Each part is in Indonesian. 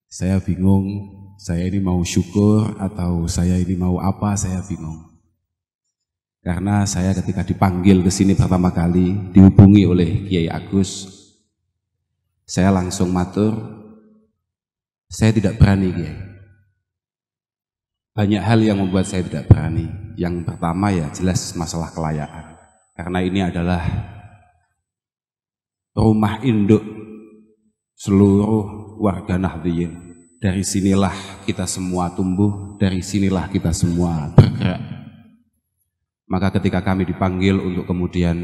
Saya bingung, saya ini mau syukur atau saya ini mau apa, saya bingung. Karena saya ketika dipanggil ke sini pertama kali, dihubungi oleh Kiai Agus, saya langsung matur, saya tidak berani Kiai. Banyak hal yang membuat saya tidak berani. Yang pertama ya jelas masalah kelayakan. Karena ini adalah rumah induk seluruh warga Nahdliyin. Dari sinilah kita semua tumbuh, dari sinilah kita semua bergerak. Maka ketika kami dipanggil untuk kemudian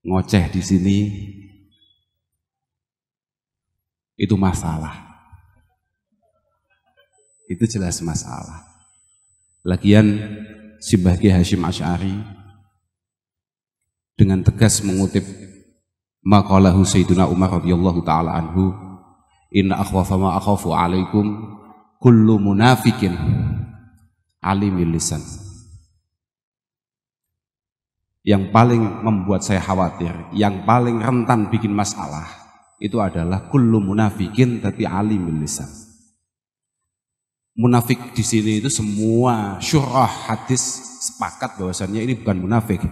ngoceh di sini, itu masalah. Itu jelas masalah. Lagian Simbah Kiai Hasyim Asy'ari dengan tegas mengutip maqalahu Sayyidina Umar radhiyallahu taala anhu, inna akhwafa ma akhafu alaikum kullu munafikin alimil lisan. Yang paling membuat saya khawatir, yang paling rentan bikin masalah itu adalah kullu munafikin tapi alimil lisan. Munafik di sini itu semua syurah hadis sepakat bahwasannya ini bukan munafik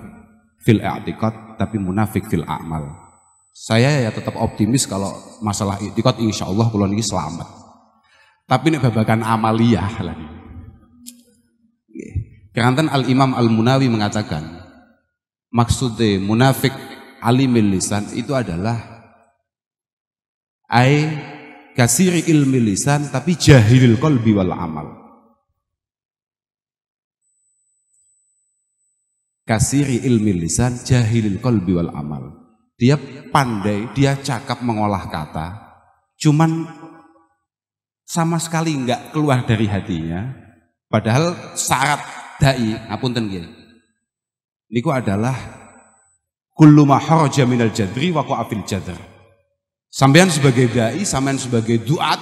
fil i'tiqad tapi munafik fil a'mal. Saya ya tetap optimis kalau masalah i'tiqad insyaallah kula niki selamat. Tapi nek babagan amaliyah lagi. Keranten Al-Imam Al-Munawi mengatakan maksudnya munafik alimil lisan itu adalah kasiri ilmi lisan tapi jahilil qalbi wal amal. Kasiri ilmi lisan jahilil qalbi wal amal. Dia pandai, dia cakap mengolah kata, cuman sama sekali enggak keluar dari hatinya. Padahal syarat dai, ngapunten nggih. Niku adalah kullu ma kharaja minal jadri wa qa'a fil jadr. Sampean sebagai dai, sampean sebagai duat,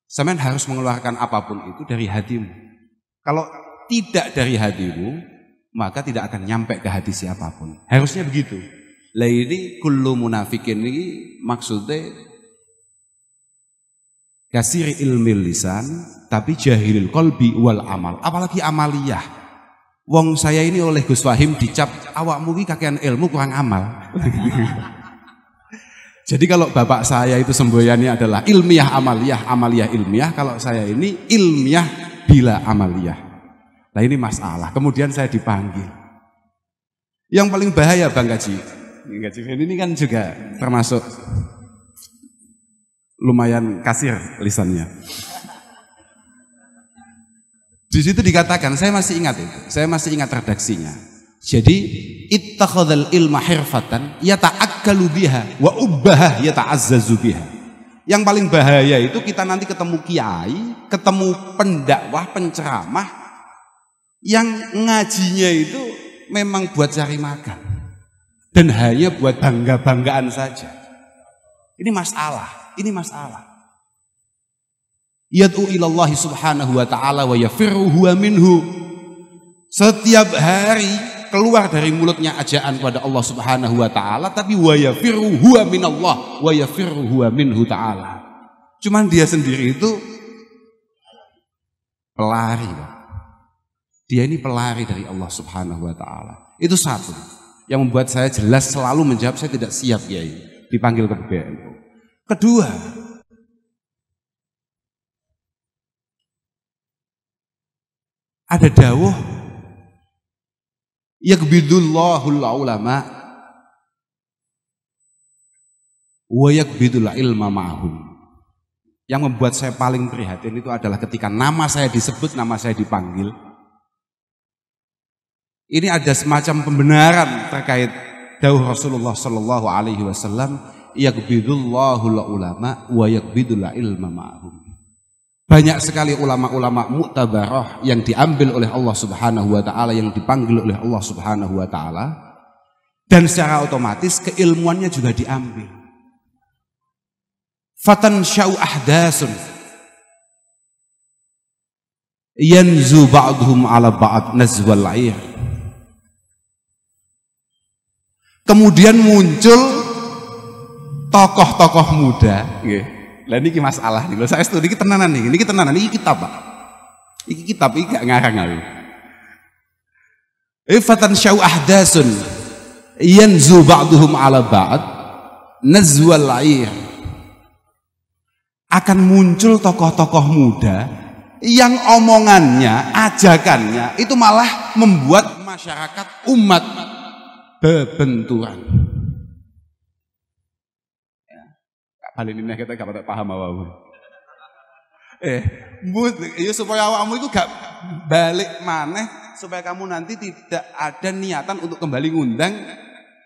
sampean harus mengeluarkan apapun itu dari hatimu. Kalau tidak dari hatimu, maka tidak akan nyampe ke hati siapapun. Harusnya begitu. Lah ini kullu munafikin ini maksudnya kasiri ilmi lisan tapi jahilil qalbi wal amal. Apalagi amaliyah. Wong saya ini oleh Gus Fahim dicap awakmu iki kakean ilmu kurang amal. Jadi kalau bapak saya itu semboyannya adalah ilmiah amaliyah, amaliyah ilmiah, kalau saya ini ilmiah bila amaliyah. Nah ini masalah. Kemudian saya dipanggil. Yang paling bahaya Bang Gaji ini kan juga termasuk lumayan kasir lisannya. Di situ dikatakan, saya masih ingat itu, saya masih ingat redaksinya. Jadi ittakhadzal ilma hirfatan yata'akkalu biha wa ubbaha yata'azzazu biha. Yang paling bahaya itu kita nanti ketemu kiai, ketemu pendakwah, penceramah yang ngajinya itu memang buat cari makan dan hanya buat bangga-banggaan saja. Ini masalah, ini masalah. Yad'u ilallahi subhanahu wa ta'ala wa yafirru huwa minhu. Setiap hari keluar dari mulutnya ajaan pada Allah subhanahu wa ta'ala, tapi wa yafirru huwa minallah wa yafirru huwa minhu ta'ala. Cuman dia sendiri itu pelari. Dia ini pelari dari Allah subhanahu wa ta'ala. Itu satu yang membuat saya jelas selalu menjawab saya tidak siap Kiai dipanggil ke PBNU. Kedua, ada dawuh yakbidullahul ulama wa yakbidul ilma ma'hum. Yang membuat saya paling prihatin itu adalah ketika nama saya disebut, nama saya dipanggil. Ini ada semacam pembenaran terkait dawuh Rasulullah sallallahu alaihi wasallam, yakbidullahul ulama wa yakbidul ilma ma'hum. Banyak sekali ulama-ulama mu'tabarah yang diambil oleh Allah subhanahu wa ta'ala, yang dipanggil oleh Allah subhanahu wa ta'ala, dan secara otomatis keilmuannya juga diambil. Fatan sya'u ahdasun yanzu ba'duhum ala ba'd nazwal air. Kemudian muncul tokoh-tokoh muda Lah niki masalah nih. Saya studi niki tenanan nih. Niki tenanan niki kitab, Pak. Iki kitab iki gak ngarang aku. Ifatan syau ahdasun yanzu ba'duhum ala ba'd nazwal air. Akan muncul tokoh-tokoh muda yang omongannya, ajakannya itu malah membuat masyarakat umat bebenturan. Kali ini kita gak paham apa-apa. Ya supaya awakmu itu gak balik maneh, supaya kamu nanti tidak ada niatan untuk kembali ngundang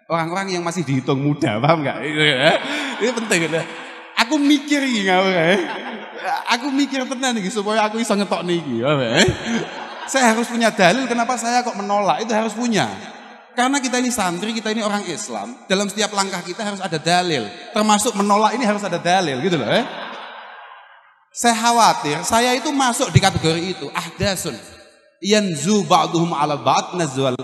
orang-orang yang masih dihitung muda, paham gak? Ini penting ya. Aku mikir iki ngawur ya. Aku mikir tenan iki supaya aku iso ngetok niki. Saya harus punya dalil kenapa saya kok menolak, itu harus punya. Karena kita ini santri, kita ini orang Islam, dalam setiap langkah kita harus ada dalil. Termasuk menolak ini harus ada dalil gitu loh. Saya khawatir saya itu masuk di kategori itu, ahdasun yanzu ba'duhum ala ba'd nazwal.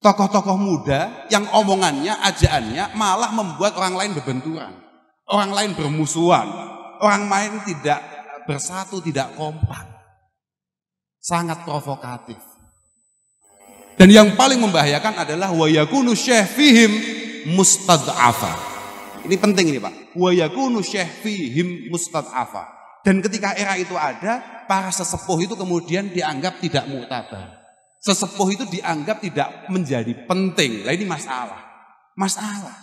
Tokoh-tokoh muda yang omongannya, ajaannya malah membuat orang lain berbenturan, orang lain bermusuhan, orang lain tidak bersatu, tidak kompak. Sangat provokatif. Dan yang paling membahayakan adalah wa yakunu syekh fihim mustad'afa. Ini penting ini Pak. Wa yakunu syekh fihim mustad'afa. Dan ketika era itu ada, para sesepuh itu kemudian dianggap tidak muktabar. Sesepuh itu dianggap tidak menjadi penting. Nah ini masalah. Masalah.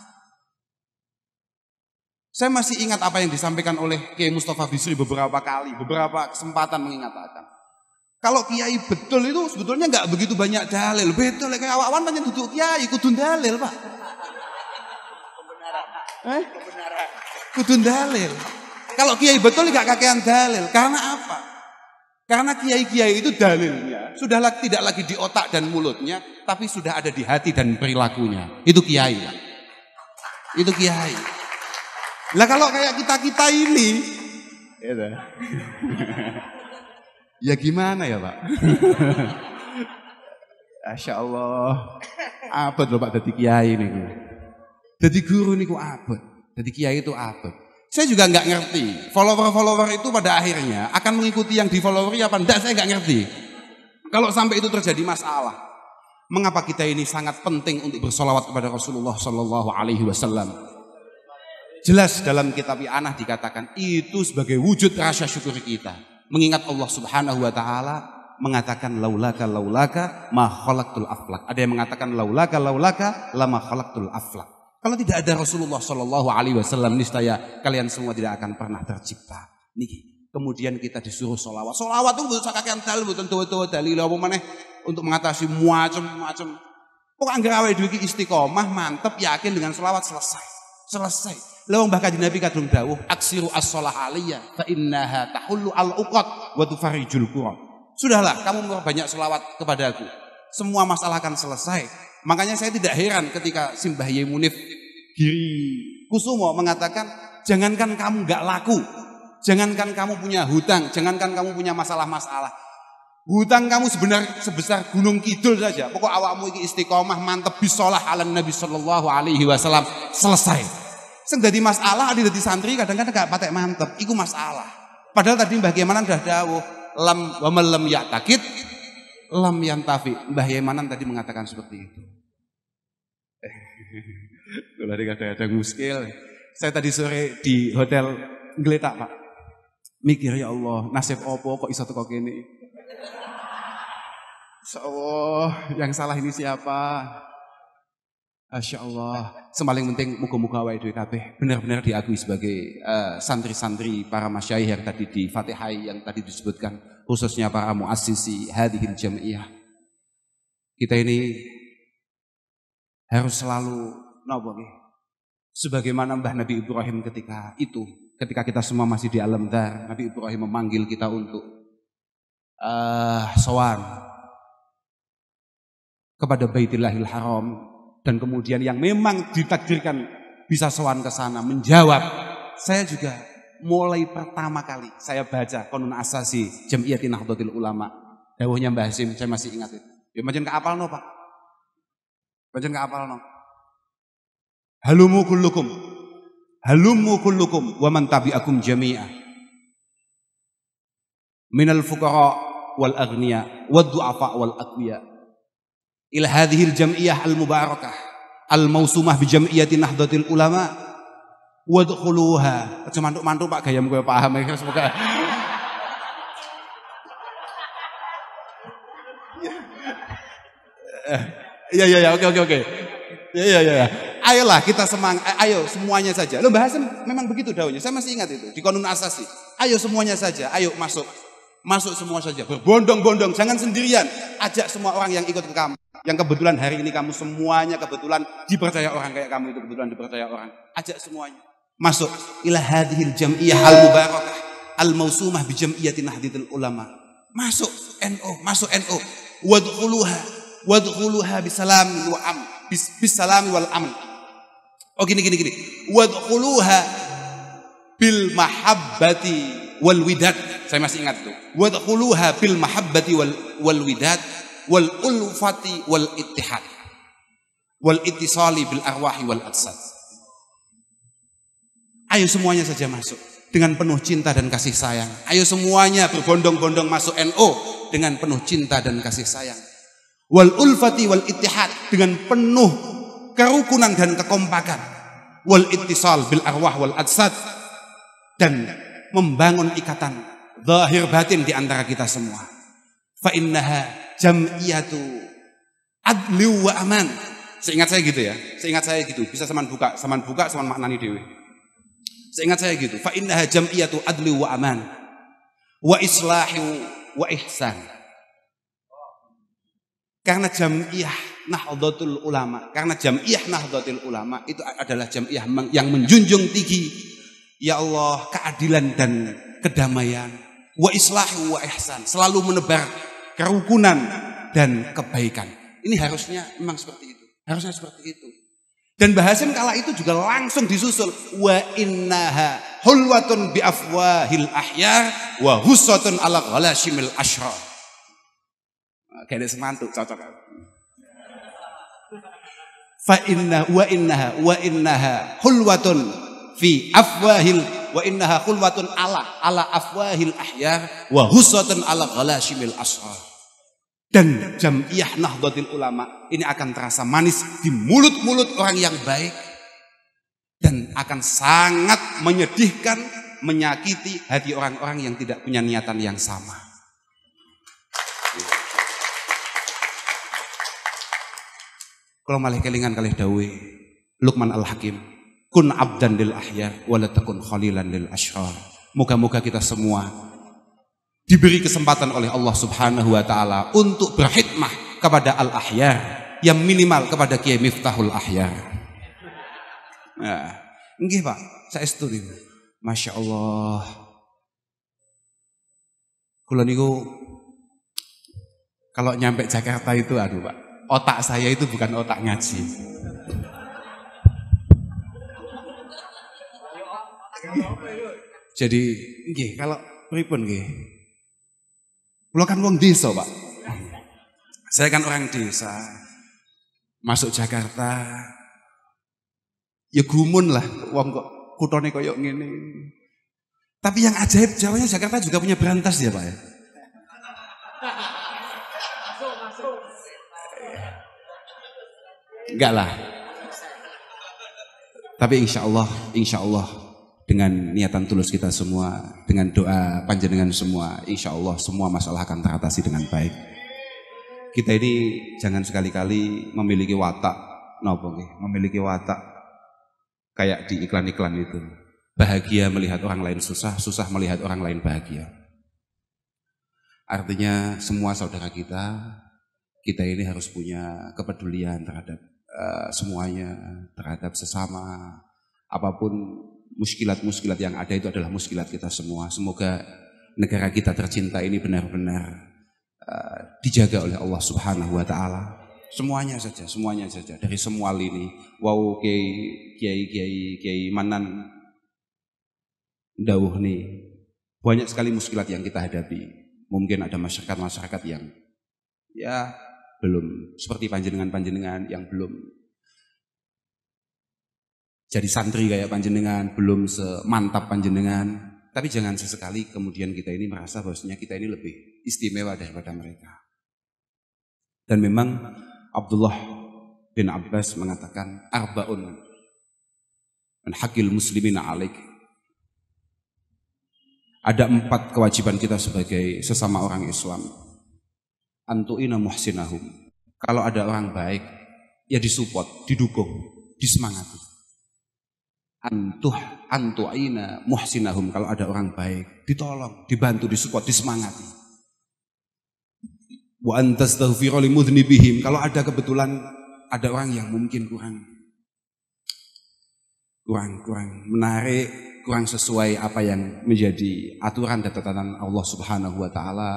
Saya masih ingat apa yang disampaikan oleh Kiai Mustafa Bisri beberapa kali, beberapa kesempatan mengatakan. Kalau kiai betul itu sebetulnya nggak begitu banyak dalil. Betul, kayak awan banyak duduk kiai, kudu dalil Pak. Kebenaran. Kudu dalil. Kalau kiai betul nggak kakean dalil. Karena apa? Karena kiai-kiai itu dalilnya sudah tidak lagi di otak dan mulutnya, tapi sudah ada di hati dan perilakunya. Itu kiai. Itu kiai. Lah kalau kayak kita-kita ini, ya gimana ya Pak? Masya Allah. Abad loh Pak jadi kiai nih. Jadi guru nih kok abad. Jadi kiai itu abad. Saya juga nggak ngerti, follower-follower itu pada akhirnya akan mengikuti yang di followeri apa enggak, saya nggak ngerti. Kalau sampai itu terjadi masalah, mengapa kita ini sangat penting untuk bersolawat kepada Rasulullah Sallallahu Alaihi Wasallam? Jelas dalam kitab I'anah dikatakan itu sebagai wujud rasa syukur kita, mengingat Allah Subhanahu Wa Taala mengatakan laulaka ma khalaqtul aflak. Ada yang mengatakan laulaka lama khalaqtul aflak. Kalau tidak ada Rasulullah Shallallahu Alaihi Wasallam, niscaya kalian semua tidak akan pernah tercipta. Niki. Kemudian kita disuruh solawat. Solawat itu bukan kakean dalil, bukan tua dalil apa mana untuk mengatasi macam-macam. Pokok anggar awake dhewe iki istiqomah, mantep, yakin dengan solawat selesai. Lawang bahkan di Nabi kadung dawuh, aksiru as-shalah aliyya fa innaha tahullu al-uqad wa tufarijul qura. Sudahlah, kamu banyak solawat kepadaku. Semua masalah akan selesai. Makanya saya tidak heran ketika Simbah Yai Munif Giri Kusumo mengatakan, jangankan kamu gak laku, jangankan kamu punya hutang, jangankan kamu punya masalah-masalah. Hutang kamu sebesar gunung kidul saja. Pokok awakmu iki istiqomah mantep bisolah ala Nabi Sallallahu Alaihi Wasallam selesai. Sing dadi masalah adi dadi santri kadang-kadang gak patek mantep, iku masalah. Padahal tadi Mbah Yamanan dah dawuh lam wa lam ya'taqid lam yantafi. Mbah Yamanan tadi mengatakan seperti itu. Kalau kadang-kadang muskil. Saya tadi sore di hotel ngeletak Pak. Mikir ya Allah, nasib opo kok iso teko kene. Insya Allah, yang salah ini siapa? Masya Allah. Semaling penting muga-muga awake dhewe kabeh benar-benar diakui sebagai santri-santri para masyayikh yang tadi di Fatihah yang tadi disebutkan, khususnya para muassisi hadhil jamiah. Kita ini harus selalu napa nggih? Sebagaimana Mbah Nabi Ibrahim ketika kita semua masih di alam dar, Nabi Ibrahim memanggil kita untuk sowan kepada Baitillahil Haram, dan kemudian yang memang ditakdirkan bisa sowan ke sana menjawab. Saya juga mulai pertama kali saya baca Qanun Asasi Jam'iyyati Nahdlatul Ulama, dawuhnya Mbah Hasim, saya masih ingat itu. Ya macam ke apalno Pak. Macam ke apalno. Halumu kullukum halummu kullukum wa man tabi'akum jami'a minal fuqara wal aghniya wad du'afa wal aqwiya ila hadhil jam'iyah al mubarakah al mausumah bi jam'iyati nahdlatul ulama wadkhuluha. Aja mantuk-mantuk Pak, gayam kowe paham ya semoga. Ya, oke. Ya. Ayolah kita semangat, ayo semuanya saja. Lo bahasa memang begitu daunnya. Saya masih ingat itu di Qanun Asasi. Ayo semuanya saja, ayo masuk semua saja. Berbondong-bondong, jangan sendirian. Ajak semua orang yang ikut ke kamu. Yang kebetulan hari ini kamu semuanya kebetulan dipercaya orang kayak kamu itu kebetulan dipercaya orang. Ajak semuanya. Masuk ila hadhil jam'iyah al mubarakah al mausumah bi jam'iyati nahdlatul ulama. Masuk NU. Wadkhuluha bisalami wa am bisalami wal aman. Oh gini. Wadkhuluha bil mahabbati wal widad. Saya masih ingat itu. Wadkhuluha bil mahabbati wal widad wal ulfati wal ittihad wal ittisali bil arwahi wal ajsad. Ayo semuanya saja masuk dengan penuh cinta dan kasih sayang. Ayo semuanya berbondong-bondong masuk NU dengan penuh cinta dan kasih sayang. Wal ulfati wal ittihad dengan penuh kerukunan dan kekompakan. Wal ittisal bil arwah wal ajsad dan membangun ikatan zahir batin di antara kita semua. Fa innaha jam'iyatu adli wa aman. Seingat saya gitu. Bisa saman buka saman maknani dewe. Seingat saya gitu. Fa innaha jam'iyatu adli wa aman wa islahu wa ihsan. Karena jam'iyah Nahdlatul Ulama, itu adalah jam'iyah yang menjunjung tinggi ya Allah keadilan dan kedamaian, wa islahu wa ihsan, selalu menebar kerukunan dan kebaikan. Ini harusnya memang seperti itu. Dan bahasan kala itu juga langsung disusul wa innaha hulwatun bi afwahil ahyar wa hussatun ala ghalashimil ashrar. Kayak semantuk cocok. Fa inna wa innaha hulwatun fi afwahil wa innaha hulwatun ala afwahil ahyar wa hussatun ala ghalashimil ashrar. Dan jam'iyah Nahdlatul Ulama ini akan terasa manis di mulut-mulut orang yang baik dan akan sangat menyedihkan, menyakiti hati orang-orang yang tidak punya niatan yang sama. Kalau malih kelingan kalih dawuh Luqman Al-Hakim, kun abdan lil ahyar wa la takun khalilan lil ashrar. Moga-moga kita semua diberi kesempatan oleh Allah Subhanahu wa taala untuk berkhidmah kepada al-ahyar, yang minimal kepada Kiai Miftahul Ahyar. Nah, nggih Pak, saestu niku. Masya Allah. Kula niku kalau nyampe Jakarta itu aduh Pak, otak saya itu bukan otak ngaji. Jadi nggih kalau pripun nggih? Kulo kan wong desa, Pak. Saya kan orang desa. Masuk Jakarta ya gumun lah wong kok kutone koyo ngene. Tapi yang ajaib Jawanya Jakarta juga punya berantas ya, Pak ya. Enggak lah. Tapi insya Allah dengan niatan tulus kita semua, dengan doa panjenengan semua, insya Allah semua masalah akan teratasi dengan baik. Kita ini jangan sekali-kali memiliki watak, memiliki watak kayak di iklan-iklan itu. Bahagia melihat orang lain susah, susah melihat orang lain bahagia. Artinya semua saudara kita ini harus punya kepedulian terhadap semuanya, terhadap sesama, apapun muskilat-muskilat yang ada itu adalah muskilat kita semua. Semoga negara kita tercinta ini benar-benar dijaga oleh Allah Subhanahu wa taala. Semuanya saja dari semua lini. Wow, kiai Manan dawuh nih. Banyak sekali muskilat yang kita hadapi. Mungkin ada masyarakat yang ya belum seperti panjenengan yang belum jadi santri kayak panjenengan, belum semantap panjenengan. Tapi jangan sesekali kemudian kita ini merasa bahwasanya kita ini lebih istimewa daripada mereka. Dan memang Abdullah bin Abbas mengatakan arba'un min haqqil muslimina alaik. Ada 4 kewajiban kita sebagai sesama orang Islam. Antu'ina muhsinahum. Kalau ada orang baik, ya disupport, didukung, disemangati. Antu'ina muhsinahum. Kalau ada orang baik, ditolong, dibantu, disupport, disemangati. Wa antastaghfiru limudhnibihim. Kalau ada kebetulan ada orang yang mungkin kurang menarik, kurang sesuai apa yang menjadi aturan dan tatanan Allah Subhanahu wa taala.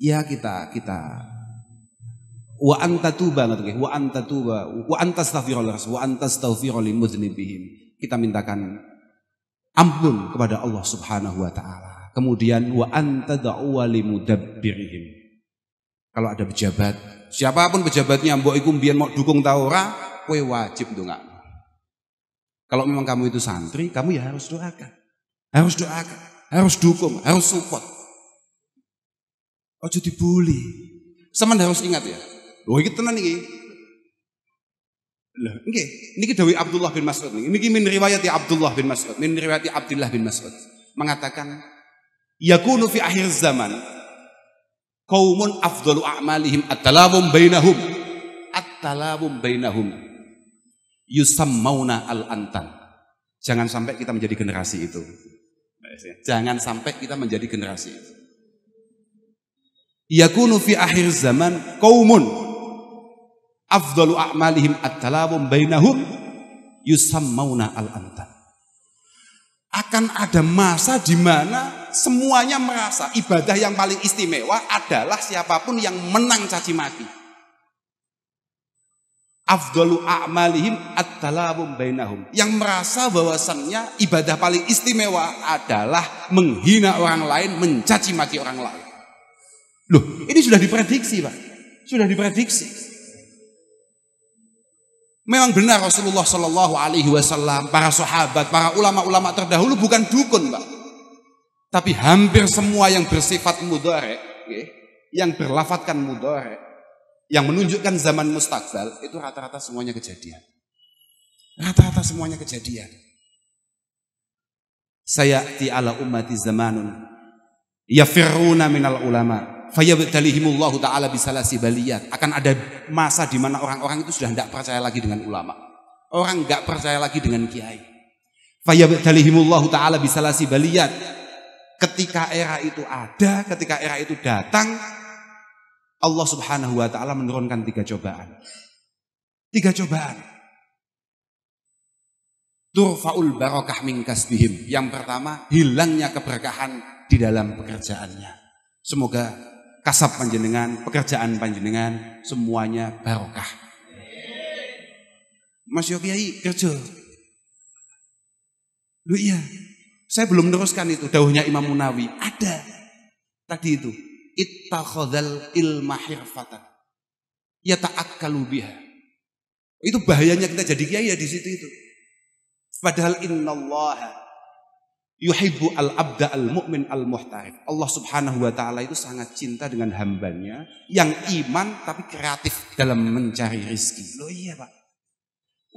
Ya kita wa antatuba wa antastaghfiru limudhnibihim. Kita mintakan ampun kepada Allah Subhanahu wa taala. Kemudian wa antad'u limudabbirihim. Kalau ada pejabat, siapapun pejabatnya, mbok iku mbiyen mau dukung ta ora, kowe wajib ndongakno. Kalau memang kamu itu santri, kamu ya harus doakan. Harus doakan, harus dukung, harus support. Ojo dibully. Sampeyan harus ingat ya. Lho iki tenan iki. Lah nggih, niki dawuh Abdullah bin Mas'ud niki. Niki min riwayat Abdullah bin Mas'ud, min riwayat Abdullah bin Mas'ud mengatakan yakunu fi akhir zaman qaumun afdalu a'malihim at-talabum bainahum yusammauna al-antan. Jangan sampai kita menjadi generasi itu. Jangan sampai kita menjadi generasi itu. Yakunu fi akhir zaman qaumun afdalu a'malihim at-talabum bainahum yusammauna al-antan. Akan ada masa di mana semuanya merasa ibadah yang paling istimewa adalah siapapun yang menang caci maki. Afdalu a'malihim at-talabum bainahum. Yang merasa bahwasannya ibadah paling istimewa adalah menghina orang lain, mencaci maki orang lain. Loh, ini sudah diprediksi, Pak. Sudah diprediksi. Memang benar Rasulullah Shallallahu Alaihi Wasallam, para sahabat, para ulama-ulama terdahulu bukan dukun, Pak. Tapi hampir semua yang bersifat mudhari, yang berlafatkan mudhari, yang menunjukkan zaman mustakbal, itu rata-rata semuanya kejadian. Rata-rata semuanya kejadian. Sayati ala ummati zamanun yafirruna minal ulama fayabtalihimullahu ta'ala bisalasi baliyat. Akan ada masa di mana orang-orang itu sudah tidak percaya lagi dengan ulama. Orang enggak percaya lagi dengan kiai. Fayabtalihimullahu ta'ala bisalasi baliyat. Ketika era itu ada, ketika era itu datang, Allah Subhanahu wa ta'ala menurunkan 3 cobaan. 3 cobaan. Turfa'ul barakah min kasbihim. Yang pertama, hilangnya keberkahan di dalam pekerjaannya. Semoga kasab panjenengan, pekerjaan panjenengan semuanya barokah. Mas Yokyai kerja. Loh iya, saya belum meneruskan itu dawuhnya Imam Munawi. Ada tadi itu, ittakhadzal ilma hirfatan yata'akkalu biha. Itu bahayanya kita jadi kiai ya di situ itu. Padahal innallaha yuhibbu al-abda al-mu'min al-muhtarif. Allah Subhanahu wa ta'ala itu sangat cinta dengan hambanya yang iman tapi kreatif dalam mencari rizki. Loh iya, Pak.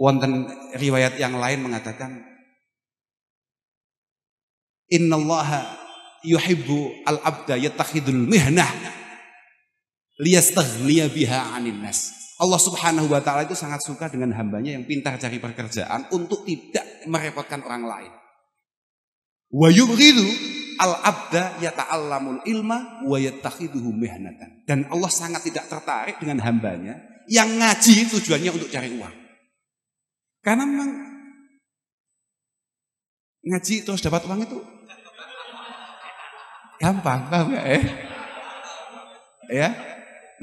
Wonten riwayat yang lain mengatakan innallaha yuhibbu al-abda yattakhidul mihnah liyastaghniya biha 'anil nas. Allah Subhanahu wa ta'ala itu sangat suka dengan hambanya yang pintar cari pekerjaan untuk tidak merepotkan orang lain. Wa yubghidu al-abda yata'allamul ilma wa yattakhiduhu mihnatan. Dan Allah sangat tidak tertarik dengan hambanya yang ngaji tujuannya untuk cari uang. Karena memang ngaji terus dapat uang itu gampang, paham ya? Ya?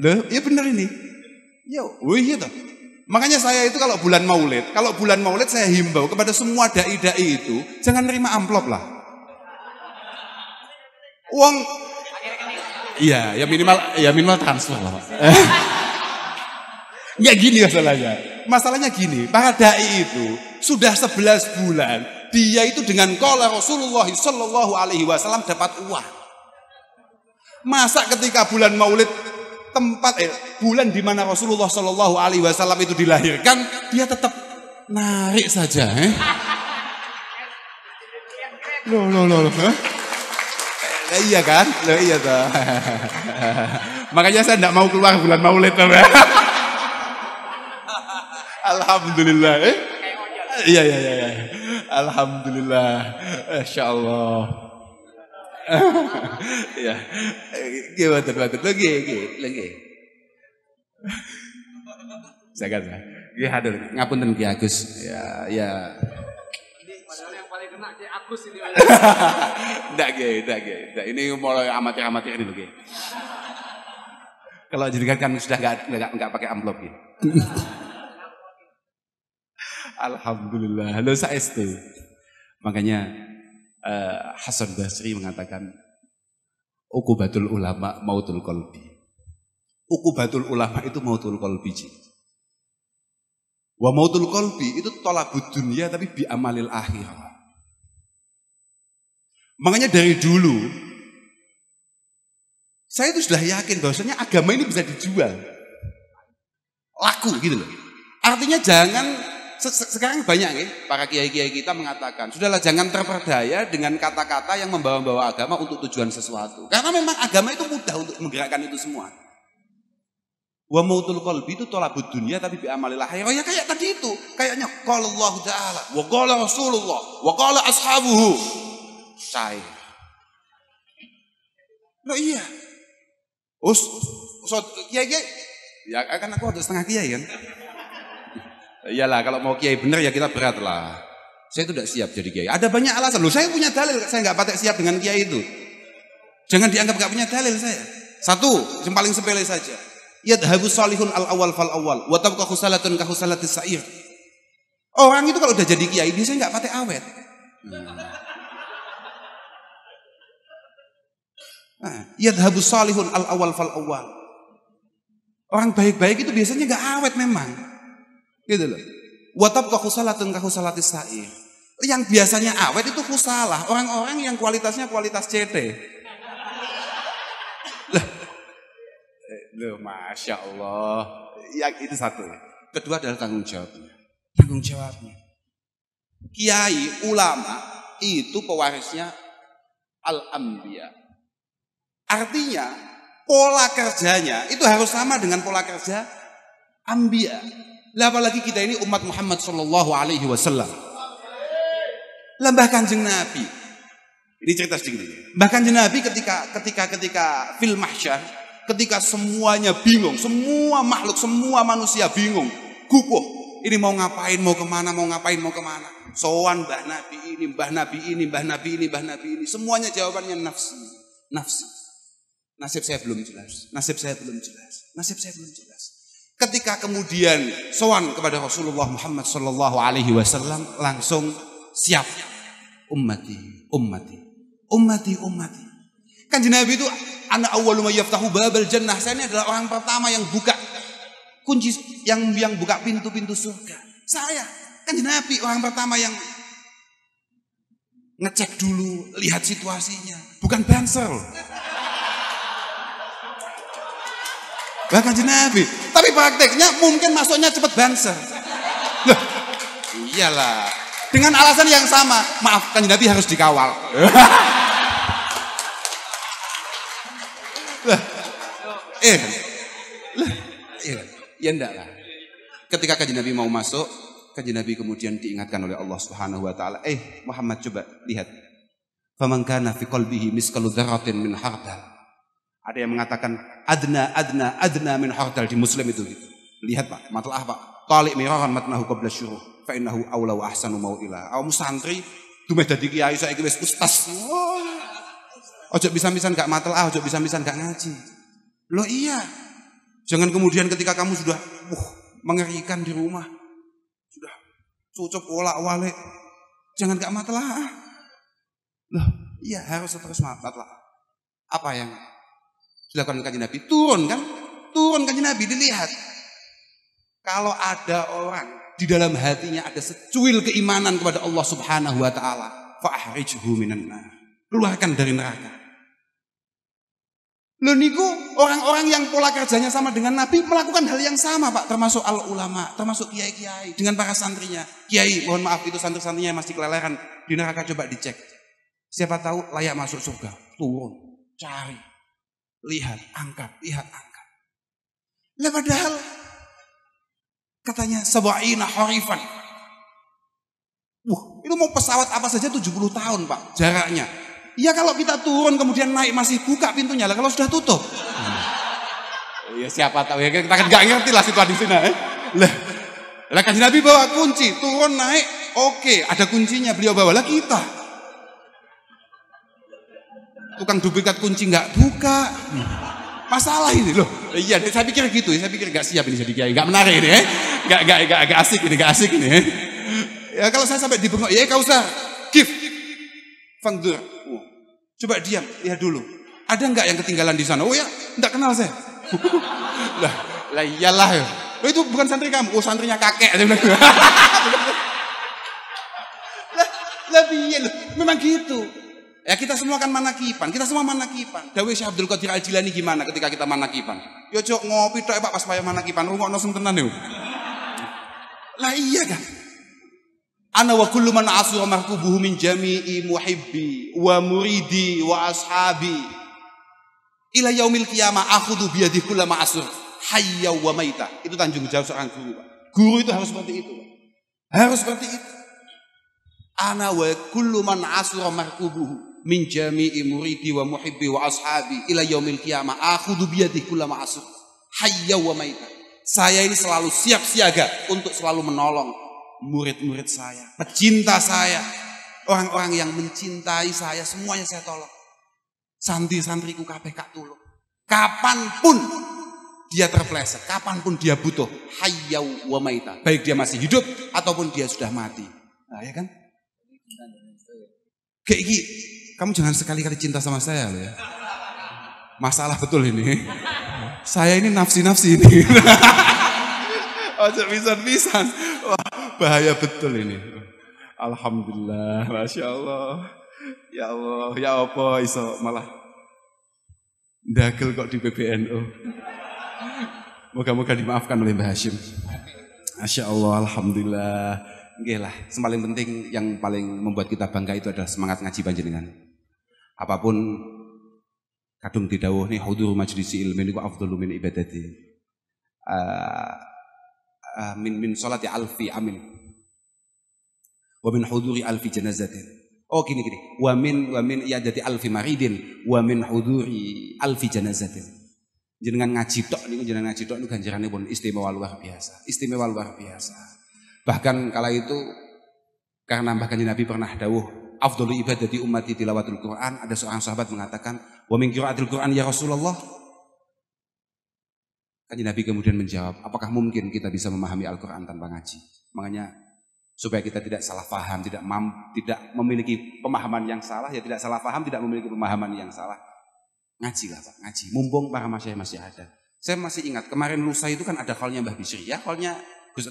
Loh, iya benar ini. Ya, iya toh. Makanya saya itu kalau bulan Maulid saya himbau kepada semua dai-dai itu jangan nerima amplop lah. Uang, iya, ya minimal transfer lah. Nggak gini masalahnya. masalahnya gini, para dai itu sudah 11 bulan, dia itu dengan qala Rasulullah sallallahu alaihi wasallam dapat uang. Masa ketika bulan Maulid bulan di mana Rasulullah sallallahu alaihi wasallam itu dilahirkan, dia tetap narik saja, Loh. Iya kan? Loh iya toh. Makanya saya enggak mau keluar bulan Maulid toh. Alhamdulillah. Iya. Alhamdulillah. Insyaallah. Ya. Gimana lagi. Saya kata, nggih hadir ngapunten Ki Agus. Ya. Padahal yang paling kena Ki Agus ini. Enggak. Ini mulai amatir ini lho, Kalau jenengan kan sudah enggak pakai amplop gitu. Alhamdulillah. Lo saestu. Makanya Hasan Basri mengatakan uqubatul ulama mautul qalbi. Uqubatul ulama itu mautul qalbi. Wa mautul qalbi itu tolabud dunia tapi bi amalil akhirah. Makanya dari dulu saya itu sudah yakin bahwasanya agama ini bisa dijual. Laku gitu loh. Artinya jangan sekarang banyak ya para kiai-kiai kita mengatakan, sudahlah jangan terperdaya dengan kata-kata yang membawa-bawa agama untuk tujuan sesuatu. Karena memang agama itu mudah untuk menggerakkan itu semua. Wa mautul qalbi itu tolabud dunia tapi bi amalil akhirah. Ya kayak tadi itu, kayaknya qala Allah Ta'ala, wa qala Rasulullah, wa qala ashabuhu. Cair. Loh iya. Kiai, ya kan aku harus setengah kiai kan. Iyalah kalau mau kiai bener ya kita berat lah. Saya itu tidak siap jadi kiai. Ada banyak alasan loh. Saya punya dalil. Saya nggak patek siap dengan kiai itu. Jangan dianggap nggak punya dalil saya. Satu, yang paling sepele saja. Yadhabu salihun al awal fal awal. Wa tabqa khusalatun ka khusalatis sa'ir. Orang itu kalau udah jadi kiai biasanya nggak patek awet. Yadhabu salihun al awal fal awal. Orang baik-baik itu biasanya nggak awet memang. Gitu loh. Watab ka khusalatun ka khusalatis sa'ir. Yang biasanya awet itu khusalah, orang-orang yang kualitasnya kualitas CT. Loh, Masya Allah. Yang itu satu. Kedua adalah tanggung jawabnya. Tanggung jawabnya. Kiai, ulama itu pewarisnya al-anbiya. Artinya pola kerjanya itu harus sama dengan pola kerja anbiya. Lah apalagi kita ini umat Muhammad sallallahu alaihi wasallam. Lah bahkan Kanjeng Nabi. Ini cerita sedikit ini. Bahkan Kanjeng Nabi ketika fil mahsyar, ketika semuanya bingung, semua makhluk, semua manusia bingung, gugup. Ini mau ngapain, mau kemana, sowan mbah Nabi ini, mbah Nabi ini. Semuanya jawabannya nafsi. Nasib saya belum jelas. Ketika kemudian sowan kepada Rasulullah Muhammad sallallahu alaihi wasallam, langsung siap. Ummati. Kanjeng Nabi itu ana awwalu may yaftahu babal jannah. Saya ini adalah orang pertama yang buka kunci, yang buka pintu-pintu surga. Saya Kanjeng Nabi orang pertama yang ngecek dulu, lihat situasinya, bukan banser. Bahkan Nabi, tapi prakteknya mungkin masuknya cepat banser. Loh, iyalah. Dengan alasan yang sama, maaf kan Nabi harus dikawal. Ya enggak lah. Ketika Kanjeng Nabi mau masuk, Kanjeng Nabi kemudian diingatkan oleh Allah Subhanahu wa taala, Muhammad coba lihat. Faman kana fi qalbihi miskalu dzarratin min hardal. Ada yang mengatakan adna min hardal di Muslim itu gitu. Lihat Pak, matlaah Pak. Talik miraran matnahu qabla syuruh fa innahu aula wa ahsanu mau'ila. Awak santri dumeh dadi kiai saiki wis ustaz. Ojo bisa-bisan gak matlaah, ojo bisa-bisan gak ngaji. Loh iya. Jangan kemudian ketika kamu sudah mengerikan di rumah, sudah cucuk wolak-walik, jangan gak matlaah. Loh iya, harus terus matlaah. Apa yang dilakukan Kanjeng Nabi? Turun Kanjeng Nabi, dilihat. Kalau ada orang di dalam hatinya ada secuil keimanan kepada Allah Subhanahu wa taala, fa'ahrijhu minan nar. Keluarkan dari neraka. Loh niku orang-orang yang pola kerjanya sama dengan Nabi melakukan hal yang sama, Pak, termasuk al ulama, termasuk kiai-kiai dengan para santrinya. Kiai, mohon maaf itu santri-santrinya masih keleleran di neraka, coba dicek. Siapa tahu layak masuk surga. Turun, cari, lihat, angkat. Lah padahal katanya sab'ina harifan. Itu mau pesawat apa saja 70 tahun, Pak, jaraknya. Ya kalau kita turun kemudian naik masih buka pintunya lah, kalau sudah tutup. Ya siapa tahu ya, kita kan nggak ngerti lah situasi di sini. Lah kan Nabi bawa kunci, turun naik, oke, ada kuncinya, beliau bawalah kita. Tukang duplikat kunci nggak buka. Masalah ini loh. Iya, saya pikir gitu, saya pikir nggak siap ini jadi kiai, nggak menarik ini, nggak asik ini. Ya kalau saya sampai dibengok, ya kau usah give. Fangdur. Coba diam, lihat dulu. Ada enggak yang ketinggalan di sana? Oh ya, enggak kenal saya. lah iyalah. Oh, itu bukan santri kamu. Oh, santrinya kakek. lah piye loh. Memang gitu. Ya kita semua kan manakipan. Kita semua manakipan. Dawuh Syekh Abdul Qadir Al-Jilani gimana ketika kita manakipan? Yo cok ngopi tok Pak pas payah manakipan. Rungokno sing tenan yo. Lah iya kan. Ana wa kullu man asura markubuhu min jami'i muhibbi wa muridi wa ashabi ila yaumil qiyamah akhudhu biyadi kullu ma asur hayya wa maita. Itu tanggung jawab seorang guru, Pak. Guru itu harus seperti itu, Pak. Harus seperti itu. Ana wa kullu man asura markubuhu min jami'i muridi wa muhibbi wa ashabi ila yaumil qiyamah akhudhu biyadi kullu ma asur hayya wa maita. Saya ini selalu siap siaga untuk selalu menolong murid-murid saya, pecinta saya, orang-orang yang mencintai saya, semuanya saya tolong. Santri-santriku kabeh kak tulung. Kapanpun dia terpleset, kapanpun dia butuh, hayyau wa maita. Baik dia masih hidup ataupun dia sudah mati. Nah, ya kan? Kayak gini, kamu jangan sekali-kali cinta sama saya loh ya. Masalah betul ini. Saya ini nafsi-nafsi ini. Ojo pisan-pisan. Wah, bahaya betul ini. Alhamdulillah, Masya Allah. Ya Allah, ya apa iso malah ndagel kok di PBNU. Moga-moga dimaafkan oleh Mbah Hashim. Masya Allah, Alhamdulillah. Nggih lah, yang paling penting, yang paling membuat kita bangga itu adalah semangat ngaji panjenengan. Apapun kadung didhawuh nih hudur majlisi ilmi niku afdalu min ibadati. Min salati alfi amin wa min huduri alfi janazatin. Oh gini wa min i'adati alfi maridin wa min huduri alfi janazatin. Jenengan ngaji tok niku ganjarane pun istimewa luar biasa, bahkan kala itu karena bahkan Nabi pernah dawuh afdalu ibadati ummati tilawatul Quran. Ada seorang sahabat mengatakan wa min qiraatil Quran ya Rasulullah. Kanjeng Nabi kemudian menjawab, apakah mungkin kita bisa memahami Al-Quran tanpa ngaji? Makanya supaya kita tidak salah paham, tidak memiliki pemahaman yang salah, ya tidak salah paham, tidak memiliki pemahaman yang salah. Ngajilah Pak, ngaji. Mumpung para masyayikh masih ada. Saya masih ingat kemarin lusa itu kan ada kholnya Mbah Bisri ya, kholnya Gus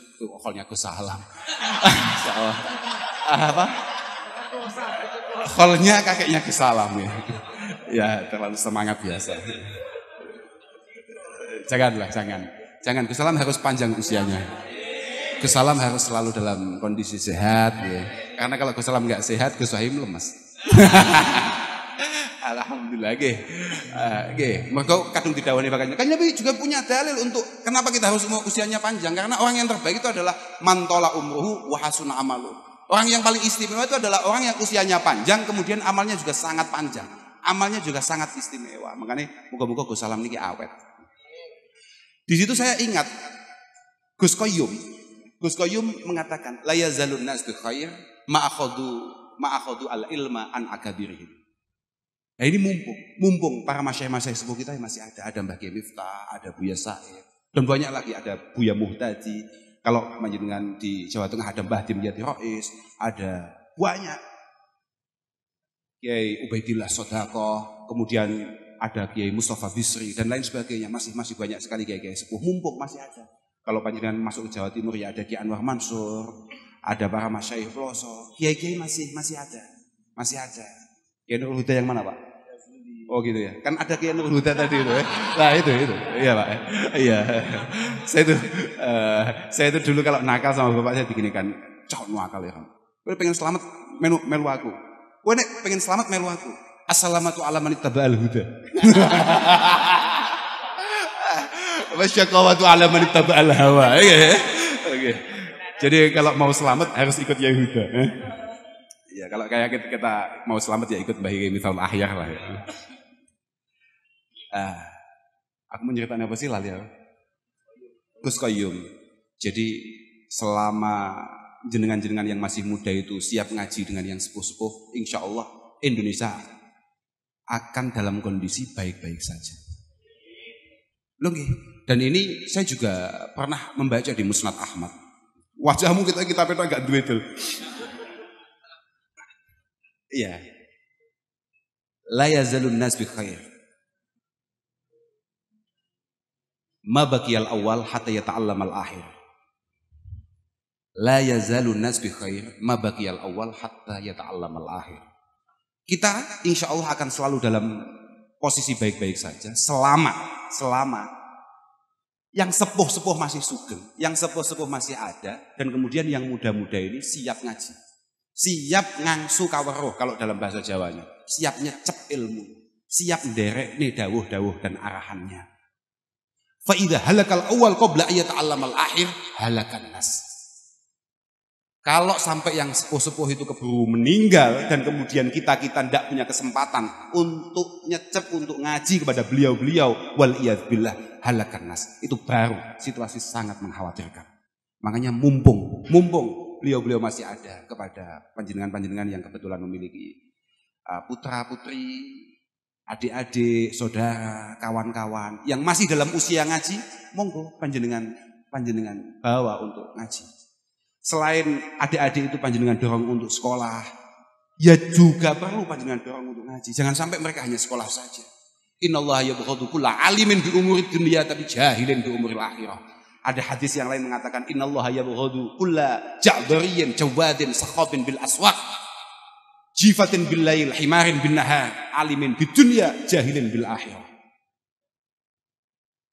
Salam. Apa? Kholnya kakeknya Gus Salam ya. Ya terlalu semangat biasa. Jangan. Gus Salam harus panjang usianya. Gus Salam harus selalu dalam kondisi sehat. Ya. Karena kalau Gus Salam nggak sehat, Gus Wahim lemes. Alhamdulillah. Mereka kadung didawani bakatnya. Kan Nabi juga punya dalil untuk kenapa kita harus usianya panjang. Karena orang yang terbaik itu adalah mantola umruhu wa hasuna amalu. Orang yang paling istimewa itu adalah orang yang usianya panjang, kemudian amalnya juga sangat panjang. Amalnya juga sangat istimewa. Makanya moga-moga Gus Salam niki awet. Di situ saya ingat Gus Qayyum mengatakan la yazalun nas bi khair ma akhadhu al ilma an akabirihim. Nah ini mumpung para masyayikh sepuh kita yang masih ada Mbah Kiai Miftah, ada Buya Said, dan banyak lagi, ada Buya Muhtadi. Kalau dengan di Jawa Tengah ada Mbah Dimyati Rais, ada banyak. Kiai Ubaidillah Sodaqoh, kemudian ada Kiai Mustafa Bisri dan lain sebagainya, masih banyak sekali kiai-kiai sepuh, mumpung masih ada. Kalau panjenengan masuk ke Jawa Timur ya ada Ki Anwar Mansur, ada para masyayikh pelosok, kiai-kiai masih ada. Masih ada. Kiai Nurul Huda yang mana, Pak? Oh gitu ya. Kan ada Kiai Nurul Huda tadi itu ya. Nah itu. Iya, Pak. Iya. Saya itu dulu kalau nakal sama bapak saya diginikan, cok nakal ya. Kowe pengen selamat melu aku. Kowe nek pengen selamat melu aku. Assalamatu ala man ittaba'al huda. Wasyaqawatu ala man ittaba'al hawa. Oke. Jadi kalau mau selamat harus ikut Yahuda. Ya kalau kayak kita mau selamat ya ikut Mbah Hiki Mithaul Ahyar lah ya. Aku menceritakan apa sih lali ya? Gus Qayyum. Jadi selama jenengan-jenengan yang masih muda itu siap ngaji dengan yang sepuh-sepuh, insya Allah Indonesia akan dalam kondisi baik-baik saja. Loh, dan ini saya juga pernah membaca di Musnad Ahmad. Wajahmu kita petok agak duetel. Iya. La yazalun nas bi khair. Ma baqiyal awal hatta yata'allamal akhir. La yazalun nas bi khair, ma baqiyal awal hatta yata'allamal akhir. Kita insya Allah akan selalu dalam posisi baik-baik saja selama yang sepuh-sepuh masih sugeng, yang sepuh-sepuh masih ada, dan kemudian yang muda-muda ini siap ngaji, siap ngangsu kaweruh kalau dalam bahasa Jawanya, siap nyecep ilmu, siap nderek nih dawuh-dawuh dan arahannya. Fa idza halakal awal qabla ayata'allamal akhir halakan nas. Kalau sampai yang sepuh-sepuh itu keburu meninggal dan kemudian kita tidak punya kesempatan untuk nyecep, untuk ngaji kepada beliau-beliau, wal iyadbillah halakan nas. Itu baru situasi sangat mengkhawatirkan. Makanya mumpung beliau-beliau masih ada kepada panjenengan-panjenengan yang kebetulan memiliki putra-putri, adik-adik, saudara, kawan-kawan yang masih dalam usia ngaji, monggo panjenengan bawa untuk ngaji. Selain adik-adik itu panjenengan dorong untuk sekolah, ya juga perlu panjenengan dorong untuk ngaji. Jangan sampai mereka hanya sekolah saja. Innallaha yabghadu kulla alimin bi umuri dunya tapi jahilin bi umuril akhirah. Ada hadis yang lain mengatakan innallaha yabghadu kulla ja'dariyin jawadin sakhabin bil aswaq jifatin bil lail himarin bin nahar alimin bid dunya jahilin bil akhirah.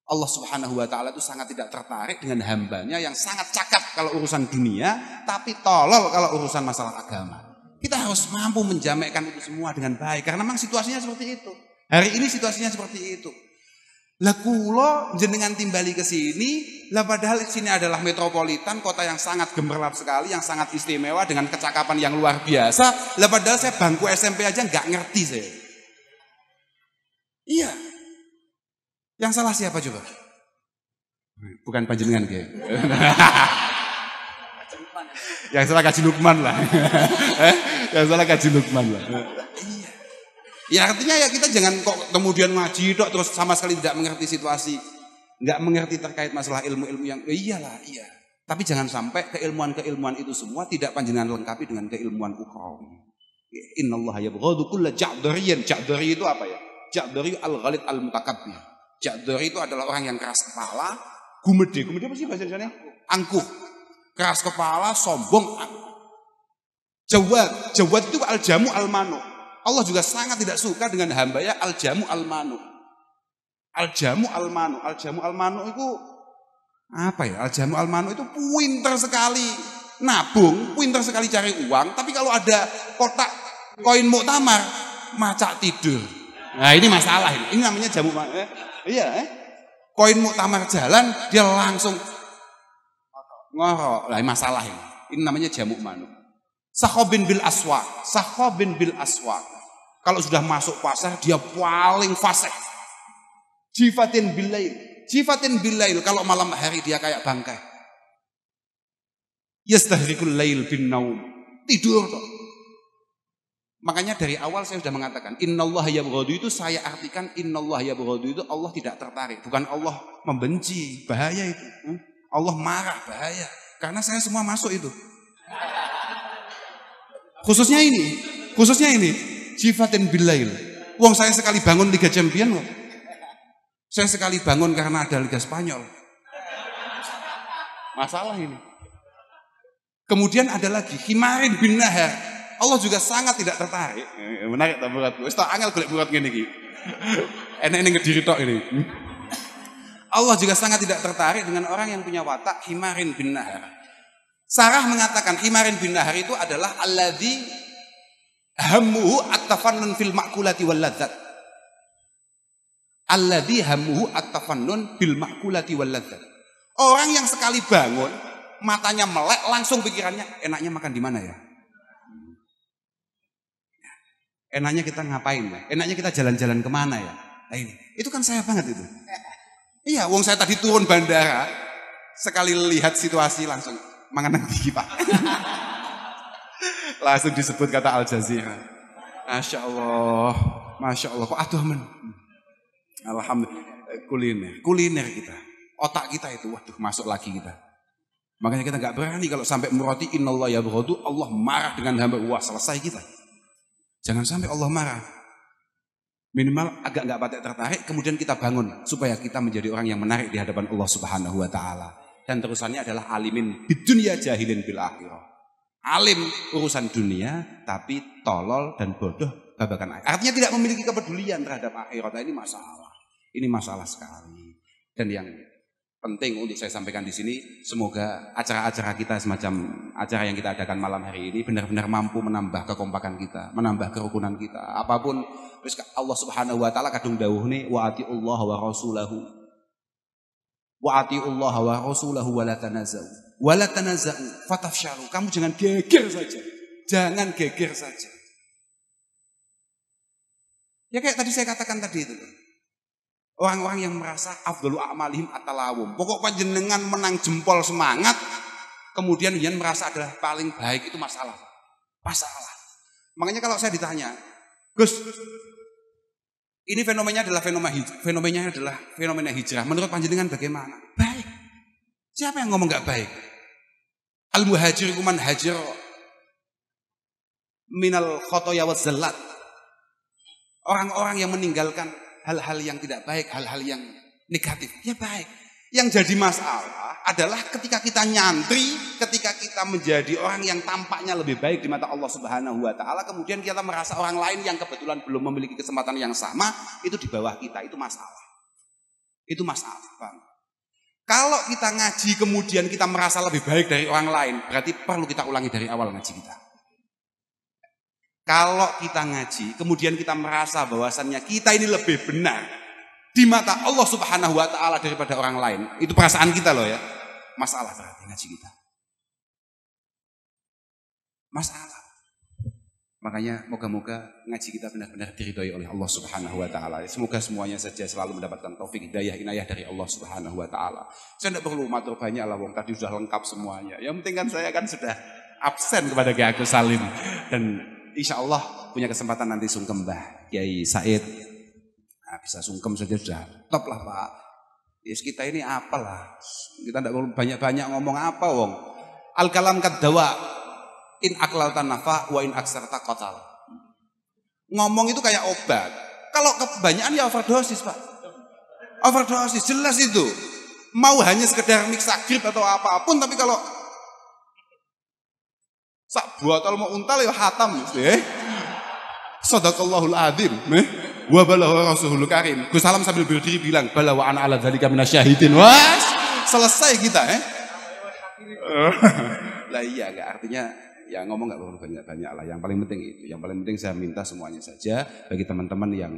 Allah Subhanahu wa taala itu sangat tidak tertarik dengan hambanya yang sangat cakap kalau urusan dunia, tapi tolol kalau urusan masalah agama. Kita harus mampu menjamakkan itu semua dengan baik karena memang situasinya seperti itu. Hari ini situasinya seperti itu. Lah kula jenengan timbali ke sini, lah padahal sini adalah metropolitan, kota yang sangat gemerlap sekali, yang sangat istimewa dengan kecakapan yang luar biasa. Lah padahal saya bangku SMP aja nggak ngerti saya. Iya. Yang salah siapa coba? Bukan panjenengan kayak. Yang salah Kaji Lukman lah. Yang salah Kaji Lukman lah. Iya. Ya artinya ya kita jangan kok kemudian ngaji dok terus sama sekali tidak mengerti situasi, nggak mengerti terkait masalah ilmu-ilmu yang iyalah iya. Tapi jangan sampai keilmuan-keilmuan itu semua tidak panjenengan lengkapi dengan keilmuan ukhrawi. Innallaha yabghadu kulla ja'dariyin. Ja'dari itu apa ya? Ja'dari al-ghalid al-mutakabbir. Ja'dari itu adalah orang yang keras kepala, gumede apa sih bahasa Indonesia? Angkuh, keras kepala, sombong. Jawad itu al-jamu al-manu. Allah juga sangat tidak suka dengan hamba ya al-jamu al-manu. Al-jamu al-manu, al-jamu al-manu itu apa ya? Al-jamu al-manu itu pintar sekali nabung, pintar sekali cari uang, tapi kalau ada kotak koin muktamar, macak tidur. Nah ini masalah ini. Ini namanya jamu iya koin muktamar jalan dia langsung ngorok. Lah masalah ini. Ini namanya jamu manu. Sakhabin bil aswaq. Kalau sudah masuk pasar dia paling fasih. Jifatin bil lail. Kalau malam hari dia kayak bangkai. Yastahrikul lail bin naum. Tidur toh. Makanya dari awal saya sudah mengatakan innallaha yabghadu itu saya artikan innallaha yabghadu itu Allah tidak tertarik, bukan Allah membenci, bahaya itu. Allah marah, bahaya. Karena saya semua masuk itu. Khususnya ini, jifatin bilail. Wong saya sekali bangun Liga Champion kok. Saya sekali bangun karena ada Liga Spanyol. Masalah ini. Kemudian ada lagi himarin bin nahar. Allah juga sangat tidak tertarik. Menarik tak berat. Wis tak angel golek berat ngene iki. Enak ini ngediri tok ini. Allah juga sangat tidak tertarik dengan orang yang punya watak himarin bin nahar. Sarah mengatakan himarin bin nahar itu adalah alladzi hammuhu at-tafannun fil ma'kulati wal ladzat. Alladzi hammuhu at-tafannun bil ma'kulati wal ladzat. Orang yang sekali bangun, matanya melek, langsung pikirannya enaknya makan di mana ya? Enaknya kita ngapain ya? Enaknya kita jalan-jalan kemana ya? Nah ini, itu kan saya banget itu. Iya, wong saya tadi turun bandara, sekali lihat situasi langsung mangan nang ndi Pak. Langsung disebut kata Al Jazeera. Masya Allah, kok aduh men. Alhamdulillah, kuliner kita, otak kita itu, waduh masuk lagi kita. Makanya kita nggak berani kalau sampai meroti innallaha yabghadu, Allah marah dengan hamba, wah selesai kita. Jangan sampai Allah marah. Minimal agak nggak patek tertarik, kemudian kita bangun supaya kita menjadi orang yang menarik di hadapan Allah Subhanahu wa taala. Dan terusannya adalah alimin bidunya jahilin bil akhirah. Alim urusan dunia tapi tolol dan bodoh babakan akhirat. Artinya tidak memiliki kepedulian terhadap akhirat. Ini masalah. Ini masalah sekali. Dan yang penting untuk saya sampaikan di sini, semoga acara-acara kita semacam acara yang kita adakan malam hari ini benar-benar mampu menambah kekompakan kita, menambah kerukunan kita. Apapun Allah Subhanahu wa taala kadung dawuhne wa atiullah wa rasulahu. Wa atiullah wa rasulahu wa la tanaza'u. Wa la tanaza'u fatafshalu. Kamu jangan geger saja. Jangan geger saja. Ya kayak tadi saya katakan tadi itu. Orang-orang yang merasa afdalu a'malihim at-talawum. Pokok panjenengan menang jempol semangat, kemudian yang merasa adalah paling baik, itu masalah. Masalah. Makanya kalau saya ditanya, Gus, ini fenomenanya adalah fenomena hijrah. Menurut panjenengan bagaimana? Baik. Siapa yang ngomong nggak baik? Al-muhajir kuman hajar minal khotoya wa zallat. Orang-orang yang meninggalkan hal-hal yang tidak baik, hal-hal yang negatif, ya baik. Yang jadi masalah adalah ketika kita nyantri, ketika kita menjadi orang yang tampaknya lebih baik di mata Allah Subhanahu wa taala, kemudian kita merasa orang lain yang kebetulan belum memiliki kesempatan yang sama itu di bawah kita, itu masalah. Itu masalah, Bang. Kalau kita ngaji kemudian kita merasa lebih baik dari orang lain, berarti perlu kita ulangi dari awal ngaji kita. Kalau kita ngaji, kemudian kita merasa bahwasannya kita ini lebih benar di mata Allah Subhanahu wa taala daripada orang lain. Itu perasaan kita loh ya. Masalah berarti ngaji kita. Masalah. Makanya moga-moga ngaji kita benar-benar diridhoi oleh Allah Subhanahu wa taala. Semoga semuanya saja selalu mendapatkan taufik hidayah inayah dari Allah Subhanahu wa taala. Saya tidak perlu matur banyak lah wong tadi sudah lengkap semuanya. Yang penting kan saya kan sudah absen kepada Kiai Agus Salim dan insya Allah punya kesempatan nanti sungkem Mbah Kiai Said. Nah, bisa sungkem saja sudah top lah Pak. Yes, kita ini apalah. Kita tidak perlu banyak-banyak ngomong apa wong. Al-kalam kaddawa in aklalta nafa wa in aksarta qatal. Ngomong itu kayak obat. Kalau kebanyakan ya overdosis Pak. Overdosis jelas itu. Mau hanya sekedar mixagrip atau apapun, tapi kalau sak botol mau untal ya hatam mesti. Shadaqallahul adzim. Wa balagha rasulul karim. Gus Salam sambil berdiri bilang bala wa ana ala dzalika minasyahidin. Wah, selesai kita Lah iya enggak, artinya ya ngomong enggak perlu banyak-banyak lah. Yang paling penting itu. Yang paling penting saya minta semuanya saja bagi teman-teman yang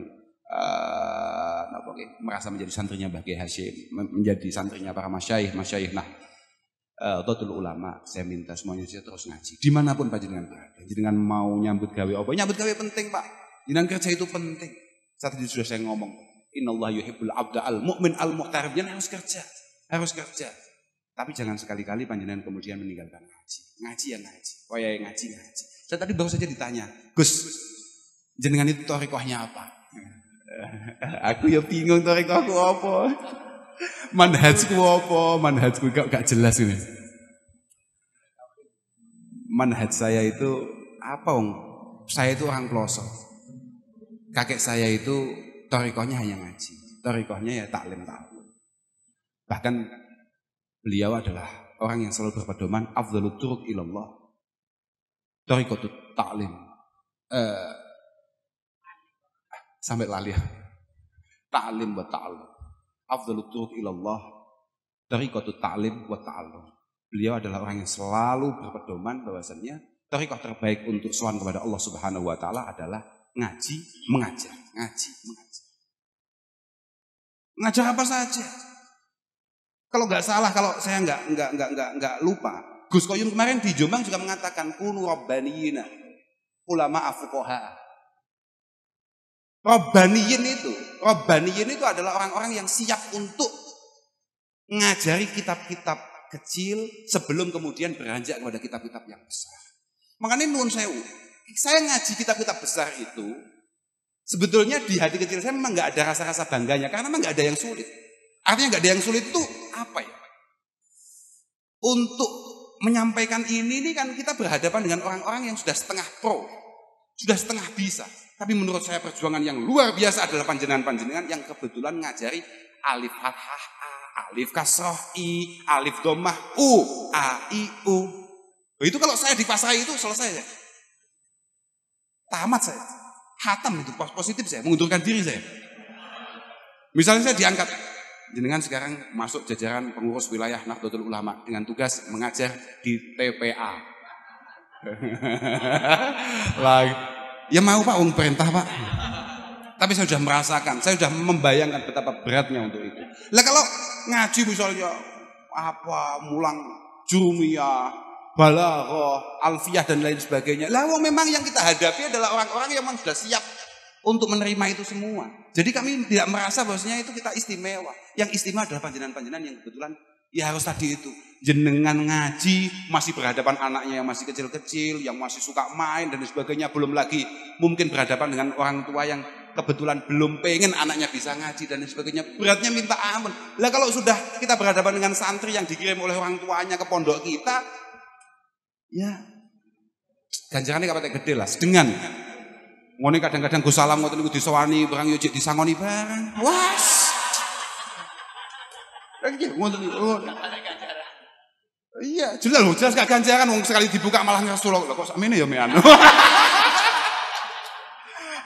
merasa menjadi santrinya Mbah Kiai Hasyim, menjadi santrinya para masyayikh. Nah, Totul ulama, saya minta semuanya saya terus ngaji. Dimanapun panjenengan berada, jenengan mau nyambut gawe apa? Nyambut gawe penting Pak. Jenengan kerja itu penting. Saat itu sudah saya ngomong, Innallaha yuhibbul abda al mu'min al muhtarib. Jenengan harus kerja. Tapi jangan sekali-kali panjenengan kemudian meninggalkan ngaji. Ngaji ya ngaji. Oh ya ngaji. Saya tadi baru saja ditanya, Gus, jenengan itu thariqahnya apa? Aku ya bingung thariqahku apa. Manhajku apa? Manhajku gak jelas ini. Manhaj saya itu apa Om? Saya itu orang pelosok. Kakek saya itu thariqahnya hanya ngaji. Thariqahnya ya taklim ta'awun. Bahkan beliau adalah orang yang selalu berpedoman afdhalut turuq ilallah thariqatut ta'lim. Sampai lali ya. Ta'lim wa ta'allum. Afdhalut turuq ilallah thariqatut ta'lim wa ta'allum. Beliau adalah orang yang selalu berpedoman bahwasannya thariqah terbaik untuk sowan kepada Allah Subhanahu wa taala adalah ngaji, mengajar, ngaji, mengajar. Ngajar apa saja. Kalau nggak salah, kalau saya nggak lupa, Gus Koyum kemarin di Jombang juga mengatakan kunu rabbaniyina, ulama fuqaha. Rabbaniyin itu adalah orang-orang yang siap untuk ngajari kitab-kitab kecil sebelum kemudian beranjak kepada kitab-kitab yang besar. Makanya nuwun sewu, saya ngaji kitab-kitab besar itu sebetulnya di hati kecil saya memang nggak ada rasa-rasa bangganya karena memang nggak ada yang sulit. Artinya nggak ada yang sulit itu apa ya? Untuk menyampaikan ini kan kita berhadapan dengan orang-orang yang sudah setengah pro, sudah setengah bisa. Tapi menurut saya perjuangan yang luar biasa adalah panjenengan-panjenengan yang kebetulan ngajari alif fathah a, alif kasroh i, alif dhammah u, a i u. Itu kalau saya di pasar itu selesai ya. Tamat saya. Khatam itu positif saya, mengundurkan diri saya. Misalnya saya diangkat, jenengan sekarang masuk jajaran pengurus wilayah Nahdlatul Ulama dengan tugas mengajar di TPA. Lagi, ya mau Pak, perintah Pak. Tapi saya sudah merasakan, saya sudah membayangkan betapa beratnya untuk itu. Lah kalau ngaji misalnya apa mulang jurumiyah, balaghah, alfiyah dan lain sebagainya. Lah memang yang kita hadapi adalah orang-orang yang memang sudah siap untuk menerima itu semua. Jadi kami tidak merasa bahwasanya itu kita istimewa. Yang istimewa adalah panjenengan-panjenengan yang kebetulan ya harus tadi itu. Jenengan ngaji, masih berhadapan anaknya yang masih kecil-kecil, yang masih suka main dan sebagainya. Belum lagi mungkin berhadapan dengan orang tua yang kebetulan belum pengen anaknya bisa ngaji dan sebagainya. Beratnya minta ampun. Lah kalau sudah kita berhadapan dengan santri yang dikirim oleh orang tuanya ke pondok kita, ya ganjarannya kapan gede lah. Sedengan. Ngene kadang-kadang Gus Salam ngoten niku disowani barang yo cek disangoni barang. Was. Lagi ngoten niku. Iya, jelas gak ganjaran wong sekali dibuka malah ngesul kok sakmene ya mean.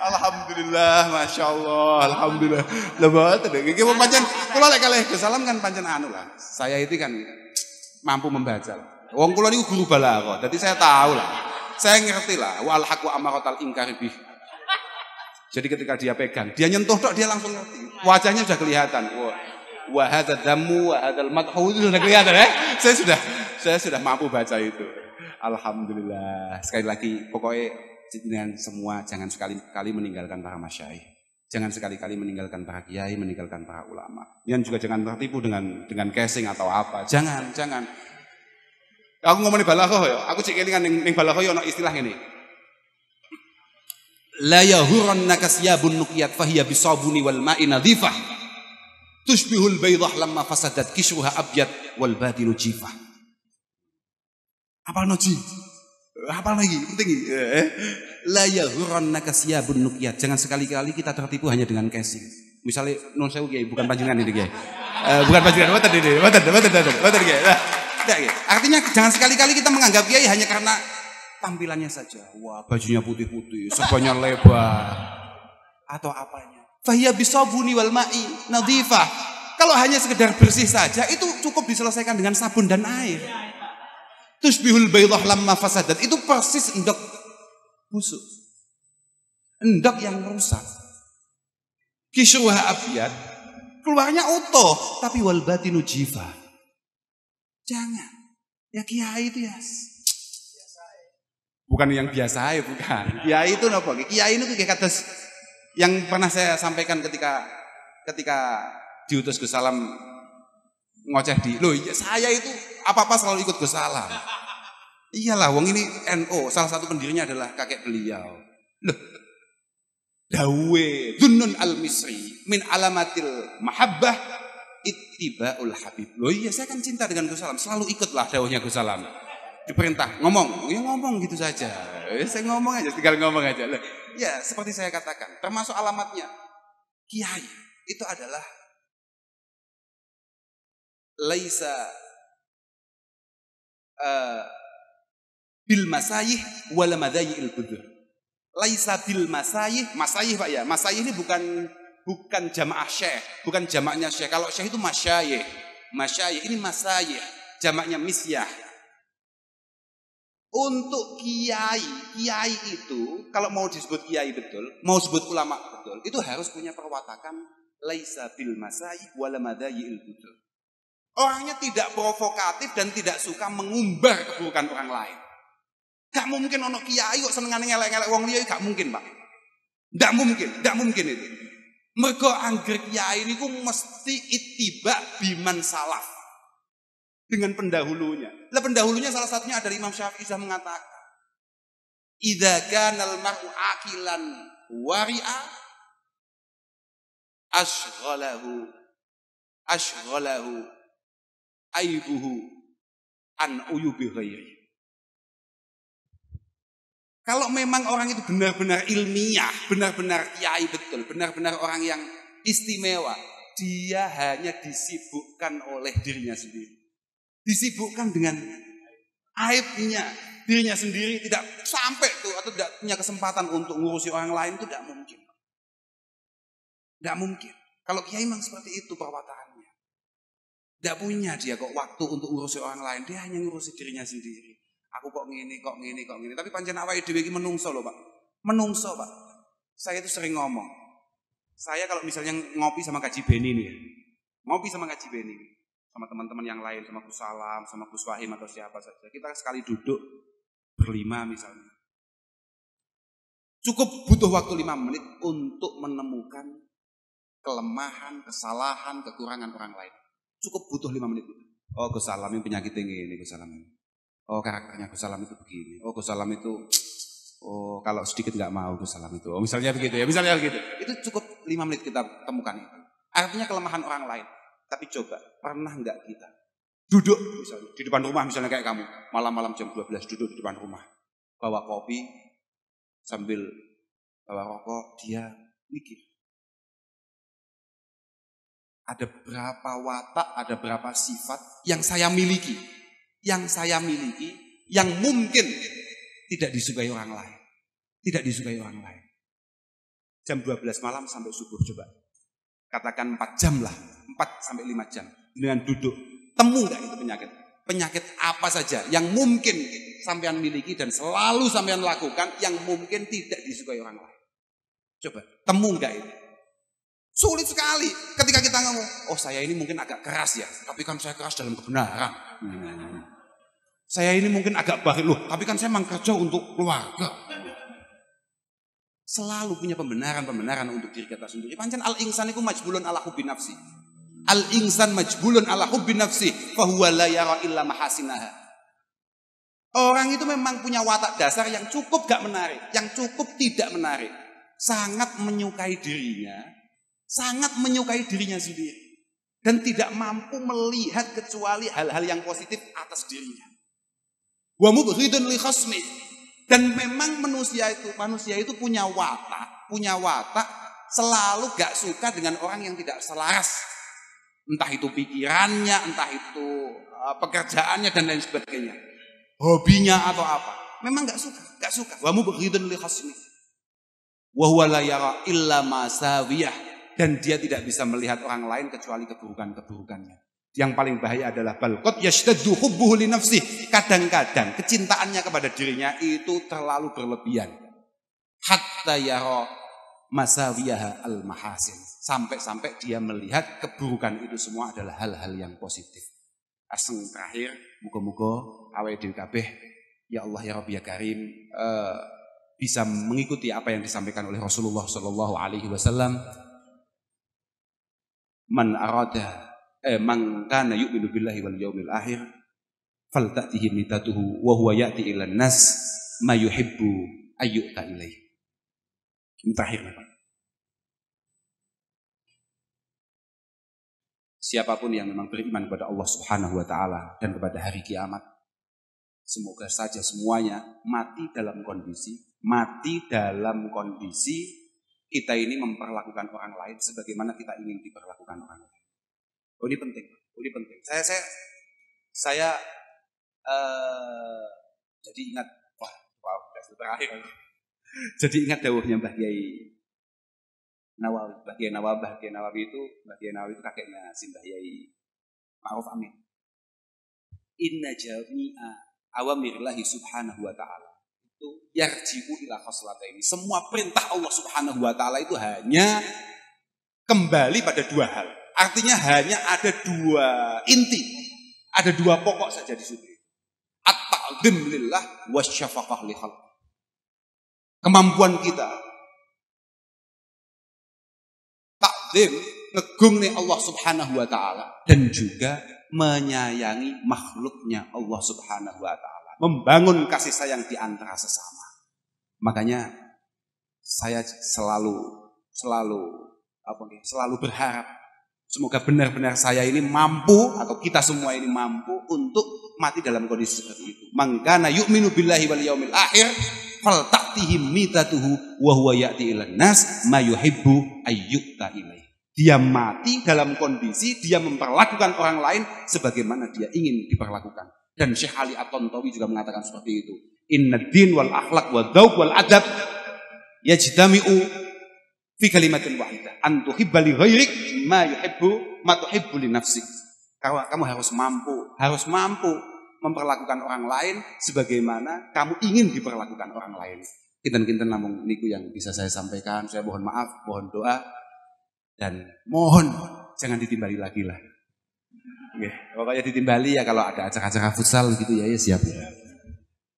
Alhamdulillah, Masya Allah, Alhamdulillah. Lebat deh. Iki pancen kula lek kalih Gus Salam kan pancen anu lah. Saya itu kan mampu membaca. Wong kula niku guru balaghah. Dadi saya tahu lah. Saya ngerti lah. Wal haqu amaratal inkari bih. Jadi ketika dia pegang, dia nyentuh tok dia langsung ngerti. Wajahnya sudah kelihatan. Wa hadzal dammu wa hadzal madhu itu sudah kelihatan ya. Saya sudah mampu baca itu. Alhamdulillah. Sekali lagi pokoknya dengan semua jangan sekali-kali meninggalkan para masyayikh. Jangan sekali-kali meninggalkan para kiai, meninggalkan para ulama. Yang juga jangan tertipu dengan casing atau apa. Jangan. Aku ngomongin balaghah ya. Aku cek kelingan ning balaghah ya ana istilah ngene. La yahurannaka siyabun nuqiyat fahiya bisabuni wal ma'i nadhifah. Tushbihul baydah lamma fasadat kishuha abyad wal batinu jifah. Apal noji? Apal lagi? Penting iki. La yahurannaka siyabun nuqiyat. Jangan sekali-kali kita tertipu hanya dengan casing. Misalnya non sewu kiai bukan panjenengan ini kiai. Bukan panjenengan, mboten kiai. Artinya jangan sekali-kali kita menganggap kiai hanya karena tampilannya saja. Wah, bajunya putih-putih, serbannya lebar atau apanya. Fahiya bisabuni wal ma'i nadhifah. Kalau hanya sekedar bersih saja itu cukup diselesaikan dengan sabun dan air. Tushbihul baydah lamma fasadat. Itu persis endok busuk. Endok yang rusak. Kisruha abyad. Keluarnya utuh tapi wal batinu jifah. Jangan. Ya kiai itu ya. Bukan yang biasa ya, bukan. Kiai itu napa? Kiai itu kayak kados yang pernah saya sampaikan ketika diutus Gus Salam ngoceh di. Loh, ya saya itu apa-apa selalu ikut Gus Salam. Iyalah, wong ini NU, salah satu pendirinya adalah kakek beliau. Loh. Dawe Dunnun al-Misri min alamatil mahabbah ittiba'ul habib. Loh iya saya kan cinta dengan Gus Salam, selalu ikutlah dawuhnya Gus Salam. Diperintah ngomong, ya ngomong gitu saja. Saya ngomong aja, tinggal ngomong aja. Ya seperti saya katakan, termasuk alamatnya kiai itu adalah laisa bil masayih wal madayil budur. Laisa bil masayih Pak ya. Masayih ini bukan jamaah syekh, bukan jamaknya syekh. Kalau syekh itu masyayih. Masyayih ini masayih, jamaknya misyah. Untuk kiai itu kalau mau disebut kiai betul, mau disebut ulama betul, itu harus punya perwatakan laisa bil masayih wal madayil budur. Orangnya tidak provokatif dan tidak suka mengumbar keburukan orang lain. Gak mungkin ono kiai kok senengane ngelek-ngelek wong liya, gak mungkin, Pak. Gak mungkin itu. Mergo angger kiai niku mesti ittiba biman salaf. Dengan pendahulunya. Lah pendahulunya salah satunya ada Imam Syafi'i sudah mengatakan, "Idza kana al-mar'u aqilan wari'a ashghalahu aibuhu an uyubi ghairi." Kalau memang orang itu benar-benar ilmiah, benar-benar kiai betul, benar-benar orang yang istimewa, dia hanya disibukkan oleh dirinya sendiri. Disibukkan dengan aibnya dirinya sendiri, tidak sampai tuh atau tidak punya kesempatan untuk ngurusi orang lain, itu tidak mungkin. Tidak mungkin. Kalau kiai memang seperti itu perwataannya. Tidak punya dia kok waktu untuk ngurusi orang lain, dia hanya ngurusi dirinya sendiri. Aku kok ngini. Tapi pancen awake dhewe iki menungso lho, Pak. Menungso, Pak. Saya itu sering ngomong. Saya kalau misalnya ngopi sama Kaji Beni nih ya. Ngopi sama Kaji Beni. Sama teman-teman yang lain, sama Gus Salam, sama Gus Wahim atau siapa saja. Kita sekali duduk berlima misalnya. Cukup butuh waktu 5 menit untuk menemukan kelemahan, kesalahan, kekurangan orang lain. Cukup butuh 5 menit. Oh, Gus Salam ini penyakitnya ini, Gus Salam ini. Oh, karakternya Gus Salam itu begini. Oh, Gus Salam itu kalau sedikit nggak mau Gus Salam itu. Oh, misalnya begitu ya, misalnya begitu. Itu cukup 5 menit kita temukan itu. Artinya kelemahan orang lain. Tapi coba, pernah nggak kita duduk misalnya di depan rumah, misalnya kayak kamu, malam-malam jam 12 duduk di depan rumah, bawa kopi sambil bawa rokok, dia mikir. Ada berapa watak, ada berapa sifat yang saya miliki, yang mungkin tidak disukai orang lain. Tidak disukai orang lain. Jam 12 malam sampai subuh, coba. Katakan 4 jam lah, 4 sampai 5 jam. Dengan duduk, temu gak itu penyakit? Penyakit apa saja yang mungkin sampean miliki dan selalu sampean lakukan yang mungkin tidak disukai orang lain. Coba, temu gak itu? Sulit sekali ketika kita ngomong, oh saya ini mungkin agak keras ya, tapi kan saya keras dalam kebenaran. Saya ini mungkin agak bakhil, tapi kan saya memang kerja untuk keluarga. Selalu punya pembenaran untuk diri kita sendiri. Pancen al-insan iku majbulun ala hubbi nafsi. Al-insan majbulun ala hubbi nafsi, fa huwa la yara illa mahasinaha. Orang itu memang punya watak dasar yang cukup gak menarik, yang cukup tidak menarik. Sangat menyukai dirinya sendiri. Dan tidak mampu melihat kecuali hal-hal yang positif atas dirinya. Wa mubghidun li khasmi. Dan memang manusia itu punya watak selalu gak suka dengan orang yang tidak selaras. Entah itu pikirannya, entah itu pekerjaannya dan lain sebagainya. Hobinya atau apa. Memang gak suka. Wa mubghidun li khasmi. Wa huwa la yara illa masawiyah. Dan dia tidak bisa melihat orang lain kecuali keburukannya. Yang paling bahaya adalah balqat yashtaddu hubbuhu li nafsi. Kadang-kadang kecintaannya kepada dirinya itu terlalu berlebihan. Hatta yara masawiyaha al-mahasin. Sampai-sampai dia melihat keburukan itu semua adalah hal-hal yang positif. Aseng terakhir, muga-muga awake dhewe kabeh ya Allah ya Rabbi ya Karim bisa mengikuti apa yang disampaikan oleh Rasulullah sallallahu alaihi wasallam. Man kana yu'minu billahi wal yawmil akhir faltatihi mitatuhu wa huwa ya'ti ila nas ma yuhibbu ayyuta ilaihi. Ini terakhir, Pak. Siapapun yang memang beriman kepada Allah Subhanahu wa taala dan kepada hari kiamat, semoga saja semuanya mati dalam kondisi kita ini memperlakukan orang lain sebagaimana kita ingin diperlakukan orang lain. Oh, ini penting. Saya Jadi ingat, terakhir. Jadi ingat dawuhnya Mbah Kiai Nawawi. Mbah Kiai Nawawi itu kakeknya si Mbah Kiai Ma'ruf Amin. Inna jami'a awamirillahi subhanahu wa ta'ala itu yarji'u ila khoslataini. Semua perintah Allah subhanahu wa ta'ala itu hanya kembali pada dua hal. Artinya hanya ada dua inti, ada dua pokok saja di situ. At-ta'zim lillah wasyafaqah li khalq. Kemampuan kita takzim, ngegung nih Allah subhanahu wa ta'ala, dan juga menyayangi makhluknya Allah subhanahu wa ta'ala, membangun kasih sayang di antara sesama. Makanya saya selalu berharap semoga benar-benar saya ini mampu, atau kita semua ini mampu untuk mati dalam kondisi seperti itu. Mangkana yu'minu billahi wal yaumil akhir fal ta'tihim mitatuhu wa huwa ya'ti ilan nas ma yuhibbu ayyukta ilaih. Dia mati dalam kondisi dia memperlakukan orang lain sebagaimana dia ingin diperlakukan. Dan Syekh Ali At-Tontowi juga mengatakan seperti itu. Innad din wal akhlaq wal dzauq wal adab yajtami'u fi kalimatin wahidah. An tuhibba li ghairik ma yuhibbu ma tuhibbu li nafsik. Kamu harus mampu memperlakukan orang lain sebagaimana kamu ingin diperlakukan orang lain. Kinten-kinten namung niku yang bisa saya sampaikan. Saya mohon maaf, mohon doa, dan mohon jangan ditimbali lagi lah. Oke, pokoknya ditimbali ya kalau ada acara-acara futsal gitu ya siap ya.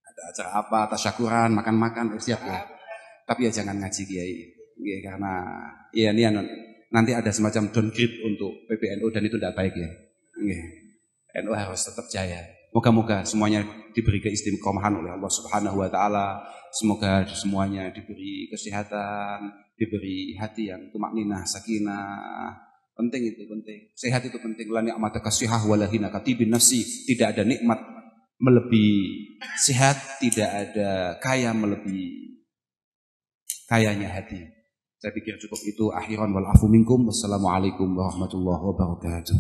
Ada acara apa, tasyakuran, makan-makan siap ya. Tapi ya jangan ngaji kiai. Oke, karena ya ini nanti ada semacam downgrade untuk PBNU dan itu tidak baik ya. Oke. NU harus tetap jaya. Moga-moga semuanya diberi keistiqomahan oleh Allah Subhanahu wa taala. Semoga semuanya diberi kesehatan, diberi hati yang tumakninah, sakinah. Penting itu, penting. Sehat itu penting. La ni'mataka shihah wala hina katibin nafsi. Tidak ada nikmat melebihi sehat, tidak ada kaya melebihi kayanya hati. Saya pikir cukup itu. Akhiran wal afu minkum. Wassalamualaikum warahmatullahi wabarakatuh.